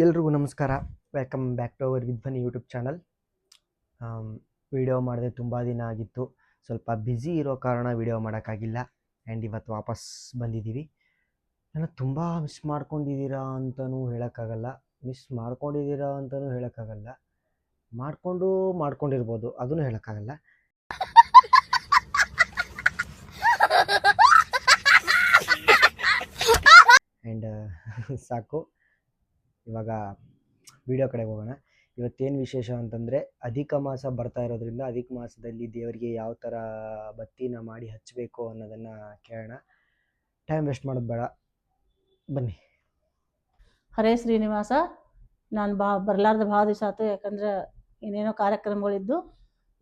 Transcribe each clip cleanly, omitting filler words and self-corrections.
ಎಲ್ರಿಗೂ ನಮಸ್ಕಾರ. Welcome back to our Vidhwani YouTube channel. Video ಮಾಡಿದೆ ತುಂಬ ದಿನ ಆಗಿತ್ತು. ಸ್ವಲ್ಪ ಬ್ಯುಸಿ ಇರೋ ಕಾರಣ ವಿಡಿಯೋ ಮಾಡೋಕ್ಕಾಗಿಲ್ಲ. ಆ್ಯಂಡ್ ಇವತ್ತು ವಾಪಸ್ ಬಂದಿದ್ದೀವಿ. ನನ್ನ ತುಂಬ ಮಿಸ್ ಮಾಡ್ಕೊಂಡಿದ್ದೀರಾ ಅಂತಲೂ ಹೇಳೋಕ್ಕಾಗಲ್ಲ, ಮಾಡ್ಕೊಂಡಿರ್ಬೋದು, ಅದನ್ನು ಹೇಳೋಕ್ಕಾಗಲ್ಲ. ಆ್ಯಂಡ್ ಸಾಕು, ಇವಾಗ ವಿಡಿಯೋ ಕಡೆಗೆ ಹೋಗೋಣ. ಇವತ್ತೇನು ವಿಶೇಷ ಅಂತಂದರೆ, ಅಧಿಕ ಮಾಸ ಬರ್ತಾ ಇರೋದ್ರಿಂದ ಅಧಿಕ ಮಾಸದಲ್ಲಿ ದೇವರಿಗೆ ಯಾವ ಥರ ಬತ್ತಿನ ಮಾಡಿ ಹಚ್ಚಬೇಕು ಅನ್ನೋದನ್ನು ಕೇಳೋಣ. ಟೈಮ್ ವೇಸ್ಟ್ ಮಾಡೋದು ಬೇಡ, ಬನ್ನಿ. ಹರೇ ಶ್ರೀನಿವಾಸ. ನಾನು ಬರಲಾರ್ದ ಭಾಳ ದಿವಸ ಆಯ್ತು, ಯಾಕಂದ್ರೆ ಇನ್ನೇನೋ ಕಾರ್ಯಕ್ರಮಗಳಿದ್ದು.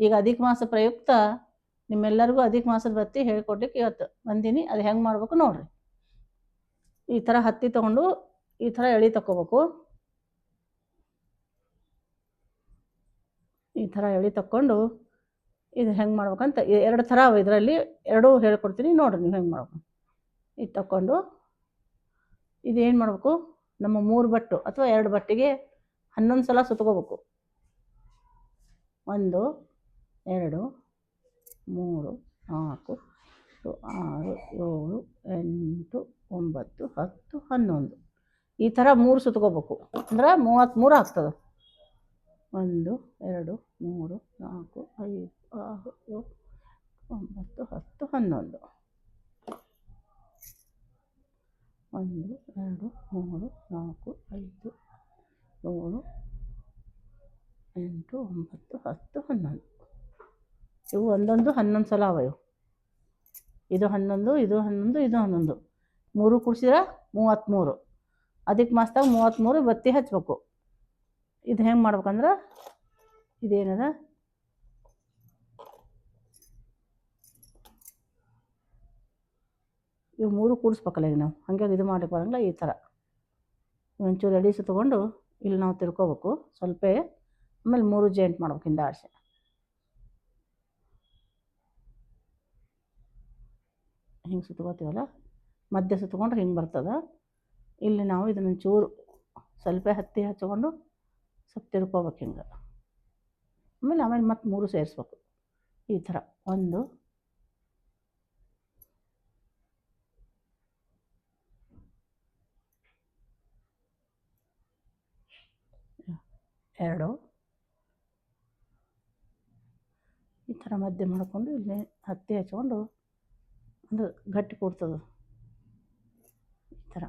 ಈಗ ಅಧಿಕ ಮಾಸ ಪ್ರಯುಕ್ತ ನಿಮ್ಮೆಲ್ಲರಿಗೂ ಅಧಿಕ ಮಾಸದ ಬತ್ತಿ ಹೇಳ್ಕೊಡ್ಲಿಕ್ಕೆ ಇವತ್ತು ಬಂದೀನಿ. ಅದು ಹೆಂಗೆ ಮಾಡ್ಬೇಕು ನೋಡ್ರಿ. ಈ ಥರ ಹತ್ತಿ ತೊಗೊಂಡು ಈ ಥರ ಎಳೆ ತಕ್ಕೋಬೇಕು. ಈ ಥರ ಎಳೆ ತಕ್ಕೊಂಡು ಇದು ಹೆಂಗೆ ಮಾಡ್ಬೇಕಂತ ಎರಡು ಥರ ಇದರಲ್ಲಿ ಎರಡೂ ಹೇಳ್ಕೊಡ್ತೀನಿ ನೋಡ್ರಿ, ನೀವು ಹೆಂಗೆ ಮಾಡ್ಬೇಕು. ಇದು ತಕ್ಕೊಂಡು ಇದೇನು ಮಾಡಬೇಕು, ನಮ್ಮ 3 ಬಟ್ಟು ಅಥವಾ 2 ಬಟ್ಟಿಗೆ 11 ಸಲ ಸುತ್ಕೋಬೇಕು. 1 2 3 4 6 7 8 9 10 11 ಈ ಥರ 3 ಸುತ್ಕೋಬೇಕು. ಅಂದ್ರೆ 33 ಆಗ್ತದೆ. 1 2 3 4 5 6 7 9 10 11 1 2 3 4 5 7 8 9 10 11 ಇವು ಒಂದೊಂದು 11 ಸಲ ಅವ. ಇದು 11 ಇದು 11 ಇದು 11 3 ಕೂಡಿಸಿದ್ರೆ 33. ಅದಕ್ಕೆ ಮಾಸ್ದಾಗ 33 ಬತ್ತಿ ಹಚ್ಬೇಕು. ಇದು ಹೆಂಗೆ ಮಾಡ್ಬೇಕಂದ್ರೆ, ಇದೇನದ ಇವು 3 ಕೂಡಿಸ್ಬೇಕಲ್ಲ. ಈಗ ನಾವು ಹಾಗಾಗಿ ಇದು ಮಾಡಕ್ಕೆ ಬರೋಂಗಿಲ್ಲ. ಈ ಥರ ಒಂಚೂರು ಎಡೆ ಸುತ್ತಕೊಂಡು ಇಲ್ಲಿ ನಾವು ತಿರ್ಕೋಬೇಕು ಸ್ವಲ್ಪ. ಆಮೇಲೆ 3 ಜಾಯಿಂಟ್ ಮಾಡ್ಬೇಕು. ಹಿಂದೆ ಆಡಿಸಿ ಹಿಂಗೆ ಸುತ್ಕೋತೀವಲ್ಲ, ಮಧ್ಯೆ ಸುತ್ಕೊಂಡ್ರೆ ಹಿಂಗೆ ಬರ್ತದೆ. ಇಲ್ಲಿ ನಾವು ಇದನ್ನು ಚೂರು ಸ್ವಲ್ಪ ಹತ್ತಿ ಹಚ್ಕೊಂಡು ಸ್ವಲ್ಪ ತಿರ್ಕೋಬೇಕು ಹಿಂಗೆ. ಆಮೇಲೆ ಮತ್ತೆ 3 ಸೇರಿಸ್ಬೇಕು. ಈ ಥರ 1 2 ಈ ಥರ ಮಧ್ಯೆ ಮಾಡಿಕೊಂಡು ಇಲ್ಲಿ ಹತ್ತಿ ಹಚ್ಕೊಂಡು ಅಂದ್ರೆ ಗಟ್ಟಿ ಕೊಡ್ತದೆ. ಈ ಥರ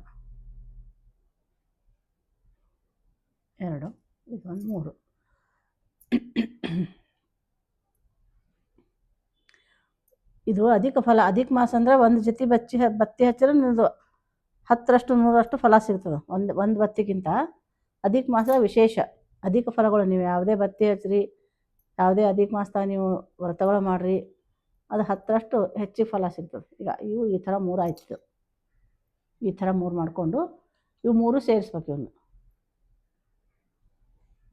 2 ಇದೊಂದು 3. ಇದು ಅಧಿಕ ಫಲ. ಅಧಿಕ ಮಾಸ ಅಂದ್ರೆ ಒಂದು ಜೊತೆ ಬತ್ತಿ ಹಚ್ಚಿದ್ರೆ ನಿಮ್ಮದು 10ರಷ್ಟು 100ರಷ್ಟು ಫಲ ಸಿಗ್ತದೆ. ಒಂದು ಬತ್ತಿಗಿಂತ ಅಧಿಕ ಮಾಸ ವಿಶೇಷ. ಅಧಿಕ ಫಲಗಳು ನೀವು ಯಾವುದೇ ಬತ್ತಿ ಹಚ್ಚಿರಿ, ಯಾವುದೇ ಅಧಿಕ ಮಾಸದಾಗ ನೀವು ವ್ರತಗಳು ಮಾಡಿರಿ, ಅದು 10ರಷ್ಟು ಹೆಚ್ಚಿಗೆ ಫಲ ಸಿಗ್ತದೆ. ಈಗ ಇವು ಈ ಥರ 3 ಆಯ್ತು. ಈ ಥರ 3 ಮಾಡಿಕೊಂಡು ಇವು 3 ಸೇರಿಸ್ಬೇಕು. ಇವನ್ನ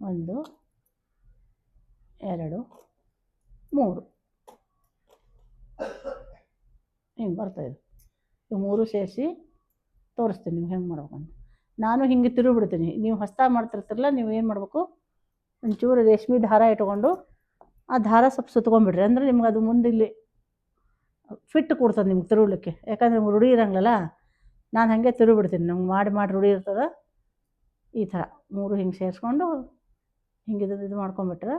1 2 3 ಹಿಂಗೆ ಬರ್ತಾಯಿದೆ. ಇವು 3 ಸೇರಿಸಿ ತೋರಿಸ್ತೀನಿ ನೀವು ಹೆಂಗೆ ಮಾಡ್ಬೇಕಂತ. ನಾನು ಹಿಂಗೆ ತಿರುಗಿಬಿಡ್ತೀನಿ. ನೀವು ಹೊಸ್ದಾಗಿ ಮಾಡ್ತಿರ್ತಿರಲ್ಲ, ನೀವು ಏನು ಮಾಡಬೇಕು, ಒಂಚೂರು ರೇಷ್ಮೆ ದಾರ ಇಟ್ಕೊಂಡು ಆ ದಾರ ಸ್ವಲ್ಪ ಸುತ್ಕೊಂಡ್ಬಿಡ್ರಿ. ಅಂದರೆ ನಿಮ್ಗೆ ಅದು ಮುಂದೆ ಇಲ್ಲಿ ಫಿಟ್ ಕೊಡ್ತದೆ ನಿಮ್ಗೆ ತಿರುಗಲಿಕ್ಕೆ. ಯಾಕಂದ್ರೆ ನಿಮ್ಗೆ ರೂಢಿ ಇರೋಂಗಿಲ್ಲಲ್ಲ. ನಾನು ಹಾಗೆ ತಿರುಗಿಬಿಡ್ತೀನಿ. ನಮ್ಗೆ ಮಾಡಿ ರೂಢಿ ಇರ್ತದೆ. ಈ ಥರ 3 ಹಿಂಗೆ ಸೇರಿಸ್ಕೊಂಡು ಹಿಂಗೆ ಇದು ಮಾಡ್ಕೊಂಬಿಟ್ರೆ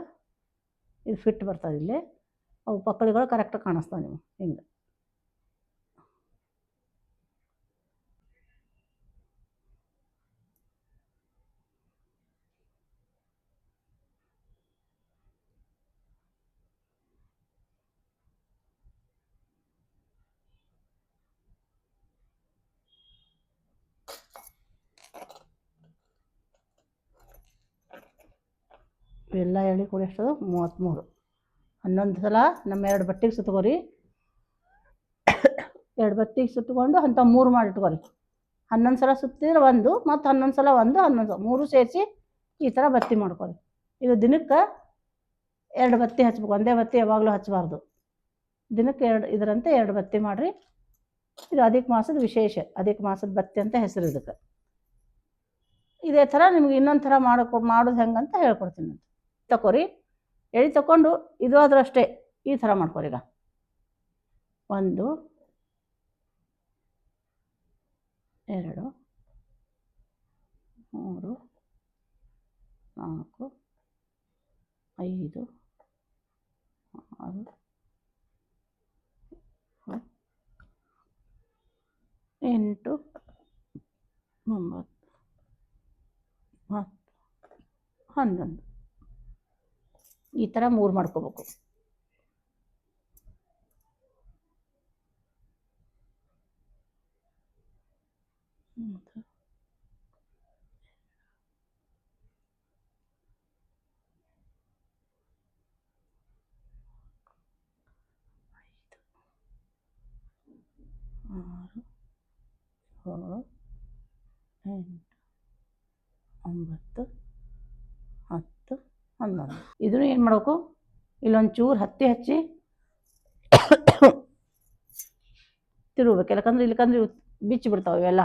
ಇದು ಫಿಟ್ ಬರ್ತದೆ. ಇಲ್ಲಿ ಅವು ಪಕ್ಕಳಿಗಳು ಕರೆಕ್ಟಾಗಿ ಕಾಣಿಸ್ತಾವೆ ನೀವು ಹಿಂಗೆ. ಇವೆಲ್ಲ ಎಳೆ ಕೂಡಿ ಎಷ್ಟದು 33. 11 ಸಲ ನಮ್ಮ 2 ಬಟ್ಟೆಗೆ ಸುತ್ಕೋರಿ. 2 ಬಟ್ಟೆಗೆ ಸುತ್ತಕೊಂಡು ಅಂಥ 3 ಮಾಡಿ ಇಟ್ಕೋರಿ. 11 ಸಲ ಸುತ್ತಿದ್ರೆ 1 ಮತ್ತು 11 ಸಲ 1 11 ಸಲ 3 ಸೇರಿಸಿ ಈ ಥರ ಬತ್ತಿ ಮಾಡ್ಕೋರಿ. ಇದು ದಿನಕ್ಕೆ 2 ಬತ್ತಿ ಹಚ್ಬೇಕು. ಒಂದೇ ಬತ್ತಿ ಯಾವಾಗಲೂ ಹಚ್ಚಬಾರ್ದು. ದಿನಕ್ಕೆ 2 ಇದರಂತೆ 2 ಬತ್ತಿ ಮಾಡಿರಿ. ಇದು ಅಧಿಕ ಮಾಸದ ವಿಶೇಷ. ಅಧಿಕ ಮಾಸದ ಬತ್ತಿ ಅಂತ ಹೆಸರು ಇದಕ್ಕೆ. ಇದೇ ಥರ ನಿಮ್ಗೆ ಇನ್ನೊಂದು ಥರ ಮಾಡೋದು ಹೆಂಗಂತ ಹೇಳ್ಕೊಡ್ತೀನಿ ಅಂತ. ತಗೋರಿ, ಎಳೆ ತಗೊಂಡು ಇದು ಆದ್ರೂ ಅಷ್ಟೇ ಈ ಥರ ಮಾಡ್ಕೊರಿ. ಈಗ 1 2 3 4 5 6 7 8 9 10 11 ಈ ಥರ 3 ಮಾಡ್ಕೋಬೇಕು. ಆರು 7 8 9 10 11 ಇದನ್ನು ಏನು ಮಾಡಬೇಕು, ಇಲ್ಲೊಂಚೂರು ಹತ್ತಿ ಹಚ್ಚಿ ತಿರುಗಬೇಕು. ಇಲ್ಲಕಂದ್ರೆ ಬಿಚ್ಚಿ ಬಿಡ್ತಾವೆ ಇವೆಲ್ಲ.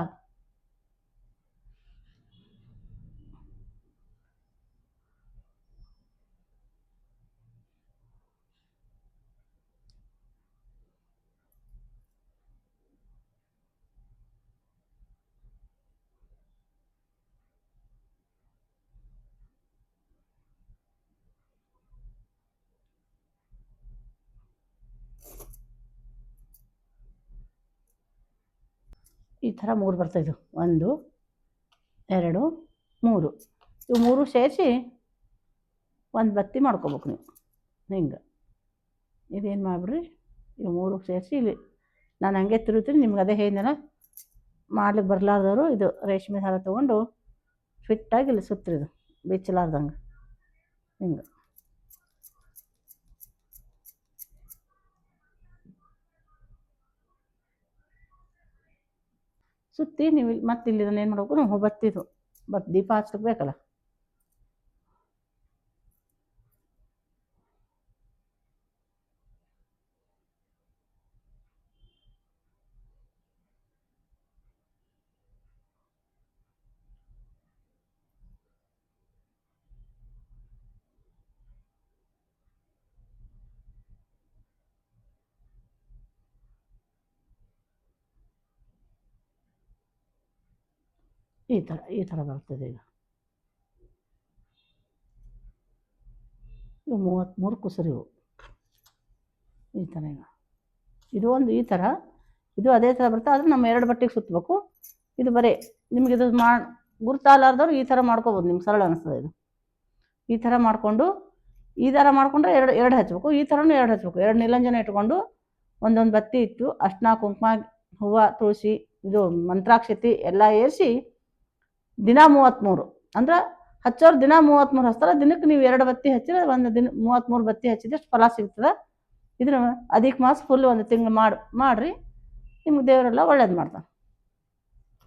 ಈ ಥರ 3 ಬರ್ತಾಯಿದ್ದು. 1 2 3 ಇವು 3 ಸೇರಿಸಿ ಒಂದು ಬತ್ತಿ ಮಾಡ್ಕೋಬೇಕು ನೀವು. ಹಿಂಗೆ ಇದೇನು ಮಾಡಿಬಿಡ್ರಿ, ಇವು 3 ಸೇರಿಸಿ ಇಲ್ಲಿ ನಾನು ಹಂಗೆ ತಿರುಗ್ತೀನಿ. ನಿಮ್ಗೆ ಅದೇ ಹೇಳಿದ್ನಲ್ಲ, ಮಾಡ್ಲಿಕ್ಕೆ ಬರಲಾರ್ದವರು ಇದು ರೇಷ್ಮೆ ದಾರ ತೊಗೊಂಡು ಫಿಟ್ಟಾಗಿ ಇಲ್ಲಿ ಸುತ್ತಿರಿದು ಬಿಚ್ಚಲಾರ್ದಂಗೆ ಹಿಂಗೆ. ಸುತ್ತಿ ನೀವು ಮತ್ತೆ ಇಲ್ಲಿ ಇದನ್ನು ಏನು ಮಾಡಬೇಕು, ನಾವು ಬತ್ತಿದು ದೀಪ ಹಚ್ಲಿಕ್ಕೆ ಬೇಕಲ್ಲ. ಈ ಥರ ಬರ್ತದೆ. ಈಗ ಇವು 33 ಕುಸರು ಇವು ಈ ಥರ. ಈಗ ಇದು ಒಂದು ಈ ಥರ, ಇದು ಅದೇ ಥರ ಬರ್ತದೆ. ಆದರೆ ನಮ್ಮ 2 ಬಟ್ಟೆಗೆ ಸುತ್ತಬೇಕು. ಇದು ಬರೀ ನಿಮ್ಗೆ ಇದು ಗುರ್ತಾಲಾರ್ದವ್ರು ಈ ಥರ ಮಾಡ್ಕೋಬೋದು. ನಿಮ್ಗೆ ಸರಳ ಅನಿಸ್ತದೆ ಇದು. ಈ ಥರ ಮಾಡಿಕೊಂಡು ಈ ಥರ ಮಾಡಿಕೊಂಡ್ರೆ 2 ಹಚ್ಬೇಕು. ಈ ಥರನೂ 2 ಹಚ್ಬೇಕು. 2 ನಿಲಂಜನ ಇಟ್ಕೊಂಡು ಒಂದೊಂದು ಬತ್ತಿ ಇಟ್ಟು ಅರ್ಶಿನ ಕುಂಕುಮ ಹೂವು ತುಳಸಿ ಇದು ಮಂತ್ರಾಕ್ಷತೆ ಎಲ್ಲ ಏರಿಸಿ ದಿನ 33 ಅಂದ್ರೆ ಹಚ್ಚೋರು ದಿನ 33 ಹಚ್ತಾರೆ. ದಿನಕ್ಕೆ ನೀವು 2 ಬತ್ತಿ ಹಚ್ಚಿದ್ರೆ ಒಂದು ದಿನ 33 ಬತ್ತಿ ಹಚ್ಚಿದಷ್ಟು ಫಲ ಸಿಗ್ತದೆ. ಇದನ್ನು ಅಧಿಕ ಮಾಸ ಫುಲ್ ಒಂದು ತಿಂಗಳು ಮಾಡಿರಿ. ನಿಮ್ಗೆ ದೇವರೆಲ್ಲ ಒಳ್ಳೇದು ಮಾಡ್ತಾನೆ.